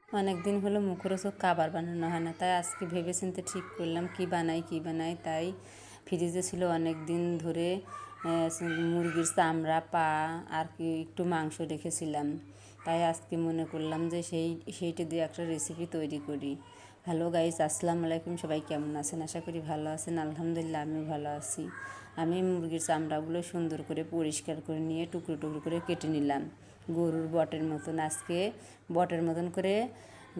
অনেক দিন হলো মুখরোচক খাবার বানানো হয় না, তাই আজকে ভেবেচিন্তে ঠিক করলাম কি বানাই। তাই ফ্রিজে ছিল অনেক দিন ধরে মুরগির চামড়া, পা আর কি একটু মাংস রেখেছিলাম। তাই আজকে মনে করলাম যে সেইটা দিয়ে একটা রেসিপি তৈরি করি। হ্যালো গাইস, আসসালামু আলাইকুম। সবাই কেমন আছেন? আশা করি ভালো আছেন। আলহামদুলিল্লাহ, আমিও ভালো আছি। আমি মুরগির চামড়াগুলো সুন্দর করে পরিষ্কার করে নিয়ে টুকরো টুকরো করে কেটে নিলাম, গরুর বটের মতন। আজকে বটের মতন করে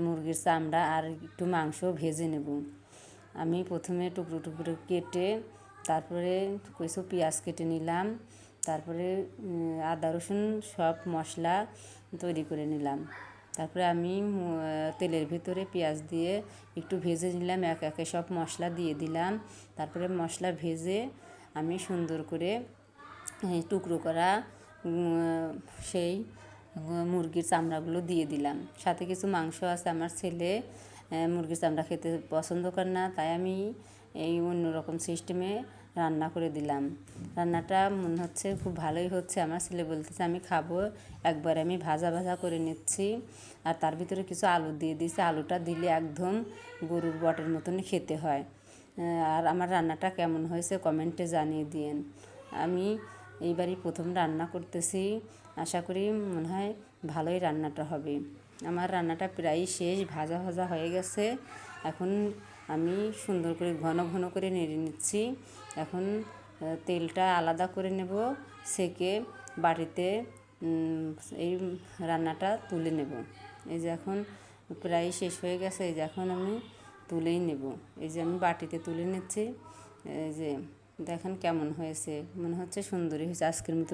মুরগির চামড়া আর একটু মাংস ভেজে নেব। আমি প্রথমে টুকরো টুকরো কেটে তারপরে কিছু পেঁয়াজ কেটে নিলাম, তারপরে আদা রসুন সব মশলা তৈরি করে নিলাম। তারপরে আমি তেলের ভিতরে পেঁয়াজ দিয়ে একটু ভেজে নিলাম, একে সব মশলা দিয়ে দিলাম। তারপরে মশলা ভেজে আমি সুন্দর করে টুকরো করা সেই মুরগির চামড়াগুলো দিয়ে দিলাম। সাথে কিছু মাংস আছে, আমার ছেলে মুরগির চামড়া খেতে পছন্দ করে না, তাই আমি এই অন্যরকম সিস্টেমে রান্না করে দিলাম। রান্নাটা মনে হচ্ছে খুব ভালোই হচ্ছে। আমার ছেলে বলতেছে আমি খাবো। একবার আমি ভাজা ভাজা করে নিচ্ছি আর তার ভিতরে কিছু আলু দিয়ে দিয়েছি। আলুটা দিলে একদম গরুর বটের মতনই খেতে হয়। আর আমার রান্নাটা কেমন হয়েছে কমেন্টে জানিয়ে দিন। আমি এইবারই প্রথম রান্না করতেছি, আশা করি মনে হয় ভালোই রান্নাটা হবে। আমার রান্নাটা প্রায় শেষ, ভাজা ভাজা হয়ে গেছে। এখন আমি সুন্দর করে ঘন ঘন করে নেড়ে নিচ্ছি। এখন তেলটা আলাদা করে নেব, সেকে বাটিতে এই রান্নাটা তুলে নেব। এই যে এখন প্রায় শেষ হয়ে গেছে, এই যে এখন আমি তুলেই নেব। এই যে আমি বাটিতে তুলে নিচ্ছি। এই যে দেখেন কেমন হয়েছে, মনে হচ্ছে সুন্দরই হয়েছে। আজকের মতো